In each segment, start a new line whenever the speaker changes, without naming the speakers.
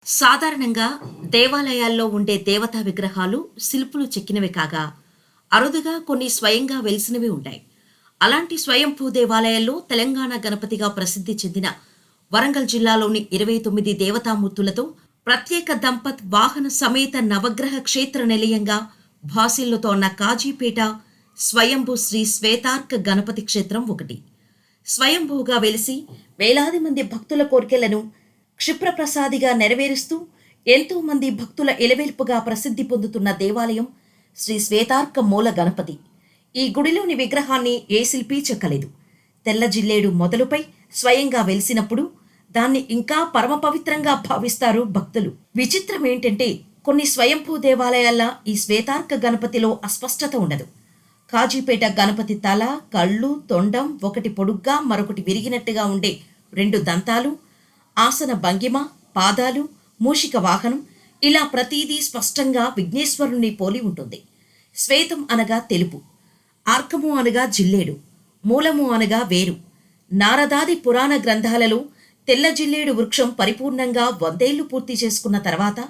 సాధారణంగా దేవాలయాల్లో ఉండే దేవతా విగ్రహాలు శిల్పులు చెక్కినవి కాగా అరుదుగా కొన్ని స్వయంగా వెలిసినవి ఉంటాయి. అలాంటి స్వయంభూ దేవాలయాల్లో తెలంగాణ గణపతిగా ప్రసిద్ధి చెందిన వరంగల్ జిల్లాలోని 29 దేవతామూర్తులతో ప్రత్యేక దంపత్ వాహన సమేత నవగ్రహ క్షేత్ర నిలయంగా భాసిల్లుతోన్న కాజీపేట స్వయంభూ శ్రీ శ్వేతార్క గణపతి క్షేత్రం ఒకటి. స్వయంభూగా వెలిసి వేలాది మంది భక్తుల కోర్కెలను క్షిప్రప్రసాదిగా నెరవేరుస్తూ ఎంతో మంది భక్తుల ఎలవేల్పుగా ప్రసిద్ధి పొందుతున్న దేవాలయం శ్రీ శ్వేతార్క మూల గణపతి. ఈ గుడిలోని విగ్రహాన్ని ఏ శిల్పి చెక్కలేదు. తెల్ల జిల్లేడు మొదలుపై స్వయంగా వెలిసినప్పుడు దాన్ని ఇంకా పరమ పవిత్రంగా భావిస్తారు భక్తులు. విచిత్రం ఏంటంటే కొన్ని స్వయంభూ దేవాలయాల్లో ఈ శ్వేతార్క గణపతిలో అస్పష్టత ఉండదు. కాజీపేట గణపతి తల, కళ్ళు, తొండం ఒకటి పొడుగ్గా మరొకటి విరిగినట్టుగా ఉండే 2 దంతాలు, ఆసన భంగిమ, పాదాలు, మూషిక వాహనం ఇలా ప్రతీదీ స్పష్టంగా విఘ్నేశ్వరుణ్ణి పోలి ఉంటుంది. శ్వేతం అనగా తెలుపు, ఆర్కము అనగా జిల్లేడు, మూలము అనగా వేరు. నారదాది పురాణ గ్రంథాలలో తెల్ల జిల్లేడు వృక్షం పరిపూర్ణంగా 100 ఏళ్లు పూర్తి చేసుకున్న తర్వాత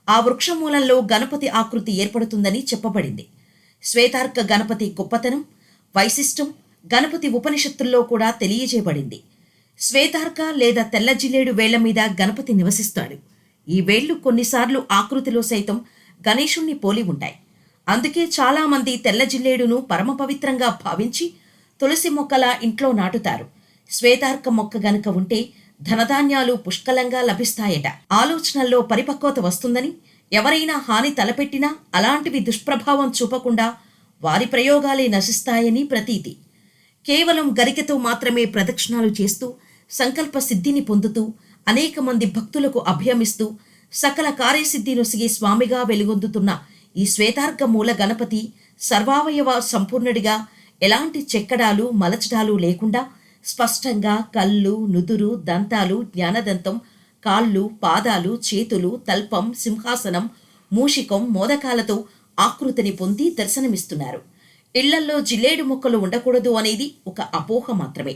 ఆ వృక్షమూలంలో గణపతి ఆకృతి ఏర్పడుతుందని చెప్పబడింది. శ్వేతార్క గణపతి గొప్పతనం, వైశిష్టం గణపతి ఉపనిషత్తుల్లో కూడా తెలియజేయబడింది. శ్వేతార్క లేదా తెల్ల జిల్లేడు వేళ్ల మీద గణపతి నివసిస్తాడు. ఈ వేళ్లు కొన్నిసార్లు ఆకృతిలో సైతం గణేశుణ్ణి పోలి ఉంటాయి. అందుకే చాలామంది తెల్ల జిల్లేడును పరమ పవిత్రంగా భావించి తులసి మొక్కలా ఇంట్లో నాటుతారు. శ్వేతార్క మొక్క గనుక ఉంటే ధనధాన్యాలు పుష్కలంగా లభిస్తాయట. ఆలోచనల్లో పరిపక్వత వస్తుందని, ఎవరైనా హాని తలపెట్టినా అలాంటివి దుష్ప్రభావం చూపకుండా వారి ప్రయోగాలే నశిస్తాయని ప్రతీతి. కేవలం గరికెతో మాత్రమే ప్రదక్షిణాలు చేస్తూ సంకల్ప సిద్ధిని పొందుతూ అనేక మంది భక్తులకు అభయమిస్తూ సకల కార్యసిద్ధి నొసిగే స్వామిగా వెలుగొందుతున్న ఈ శ్వేతార్క మూల గణపతి సర్వావయవ సంపూర్ణుడిగా ఎలాంటి చెక్కడాలు మలచడాలు లేకుండా స్పష్టంగా కళ్ళు, నుదురు, దంతాలు, జ్ఞానదంతం, కాళ్ళు, పాదాలు, చేతులు, తల్పం, సింహాసనం, మూషికం, మోదకాలతో ఆకృతిని పొంది దర్శనమిస్తున్నారు. ఇళ్లల్లో జిల్లేడు మొక్కలు ఉండకూడదు అనేది ఒక అపోహ మాత్రమే.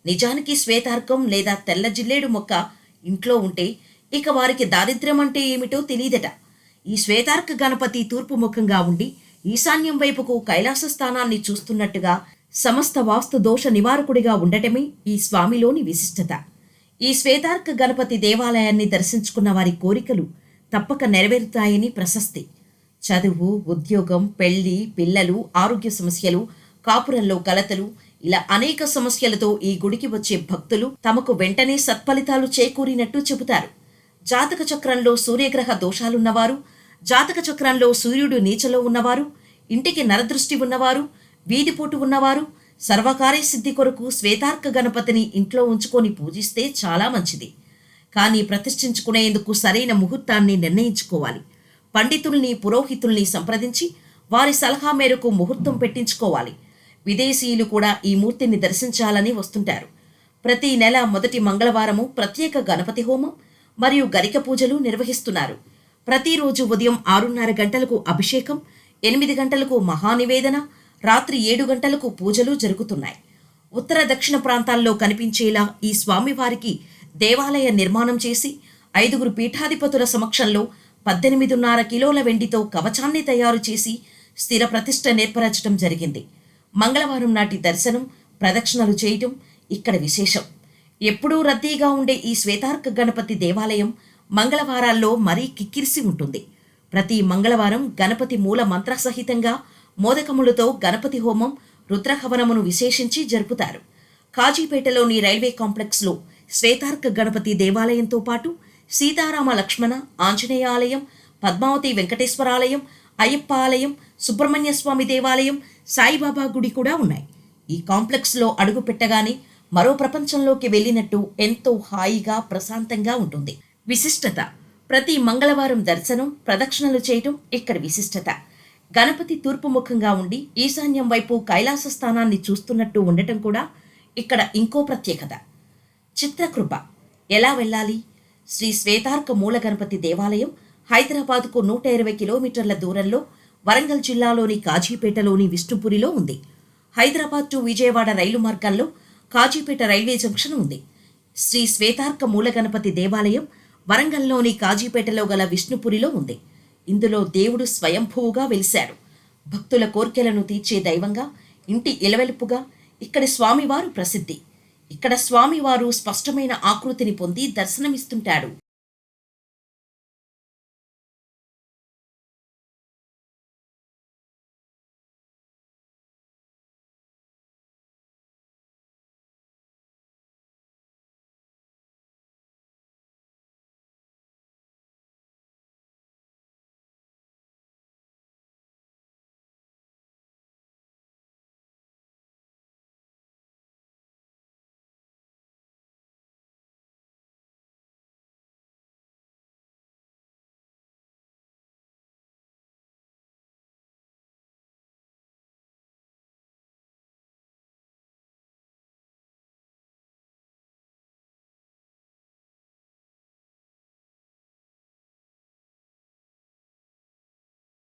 నిజానికి శ్వేతార్కం లేదా తెల్ల జిల్లేడు మొక్క ఇంట్లో ఉంటే ఇక వారికి దారిద్ర్యం అంటే ఏమిటో తెలియదట. ఈ శ్వేతార్క గణపతి తూర్పు ముఖంగా ఉండి ఈశాన్యం వైపుకు కైలాస స్థానాన్ని చూస్తున్నట్టుగా సమస్త వాస్తు దోష నివారకుడిగా ఉండటమే ఈ స్వామిలోని విశిష్టత. ఈ శ్వేతార్క గణపతి దేవాలయాన్ని దర్శించుకున్న వారి కోరికలు తప్పక నెరవేరుతాయని ప్రశస్తి. చదువు, ఉద్యోగం, పెళ్లి, పిల్లలు, ఆరోగ్య సమస్యలు, కాపురంలో కలతలు ఇలా అనేక సమస్యలతో ఈ గుడికి వచ్చే భక్తులు తమకు వెంటనే సత్ఫలితాలు చేకూరినట్టు చెబుతారు. జాతక చక్రంలో సూర్యగ్రహ దోషాలున్నవారు, జాతక చక్రంలో సూర్యుడు నీచలో ఉన్నవారు, ఇంటికి నరదృష్టి ఉన్నవారు, వీధిపోటు ఉన్నవారు సర్వకార్యసిద్ధి కొరకు శ్వేతార్క గణపతిని ఇంట్లో ఉంచుకొని పూజిస్తే చాలా మంచిది. కానీ ప్రతిష్ఠించుకునేందుకు సరైన ముహూర్తాన్ని నిర్ణయించుకోవాలి. పండితుల్ని, పురోహితుల్ని సంప్రదించి వారి సలహా మేరకు ముహూర్తం పెట్టించుకోవాలి. విదేశీయులు కూడా ఈ మూర్తిని దర్శించాలని వస్తుంటారు. ప్రతి నెల మొదటి మంగళవారము ప్రత్యేక గణపతి హోమం మరియు గరిక పూజలు నిర్వహిస్తున్నారు. ప్రతిరోజు ఉదయం 6:30 గంటలకు అభిషేకం, 8 గంటలకు మహానివేదన, రాత్రి 7 గంటలకు పూజలు జరుగుతున్నాయి. ఉత్తర దక్షిణ ప్రాంతాల్లో కనిపించేలా ఈ స్వామివారికి దేవాలయ నిర్మాణం చేసి 5 పీఠాధిపతుల సమక్షంలో 18.5 కిలోల వెండితో కవచాన్ని తయారు చేసి స్థిర ప్రతిష్ఠ నేర్పరచడం జరిగింది. మంగళవారం నాటి దర్శనం, ప్రదక్షిణలు చేయటం ఇక్కడ విశేషం. ఎప్పుడూ రద్దీగా ఉండే ఈ శ్వేతార్క గణపతి దేవాలయం మంగళవారాల్లో మరీ కిక్కిరిసి ఉంటుంది. ప్రతి మంగళవారం గణపతి మూల మంత్రసహితంగా మోదకములతో గణపతి హోమం, రుద్రహవనమును విశేషించి జరుపుతారు. కాజీపేటలోని రైల్వే కాంప్లెక్స్లో శ్వేతార్క గణపతి దేవాలయంతో పాటు సీతారామ లక్ష్మణ ఆంజనేయ ఆలయం, పద్మావతి వెంకటేశ్వరాలయం, అయ్యప్ప ఆలయం, సుబ్రహ్మణ్య స్వామి దేవాలయం, సాయిబాబా గుడి కూడా ఉన్నాయి. ఈ కాంప్లెక్స్లో అడుగు పెట్టగానే మరో ప్రపంచంలోకి వెళ్ళినట్టు ఎంతో హాయిగా ప్రశాంతంగా ఉంటుంది. విశిష్టత: ప్రతి మంగళవారం దర్శనం, ప్రదక్షిణలు చేయటం ఇక్కడ విశిష్టత. గణపతి తూర్పు ముఖంగా ఉండి ఈశాన్యం వైపు కైలాస స్థానాన్ని చూస్తున్నట్టు ఉండటం కూడా ఇక్కడ ఇంకో ప్రత్యేకత. చిత్రకృప: ఎలా వెళ్ళాలి? శ్రీ శ్వేతార్క మూల గణపతి దేవాలయం హైదరాబాద్కు 120 కిలోమీటర్ల దూరంలో వరంగల్ జిల్లాలోని కాజీపేటలోని విష్ణుపురిలో ఉంది. హైదరాబాద్ టు విజయవాడ రైలు మార్గంలో కాజీపేట రైల్వే జంక్షన్ ఉంది. శ్రీ శ్వేతార్క మూల గణపతి దేవాలయం వరంగల్లోని కాజీపేటలో గల విష్ణుపురిలో ఉంది. ఇందులో దేవుడు స్వయంభూగా వెలిశాడు. భక్తుల కోర్కెలను తీర్చే దైవంగా, ఇంటి ఇలవెలుపుగా ఇక్కడి స్వామివారు ప్రసిద్ధి. ఇక్కడ స్వామివారు స్పష్టమైన ఆకృతిని పొంది దర్శనమిస్తుంటాడు.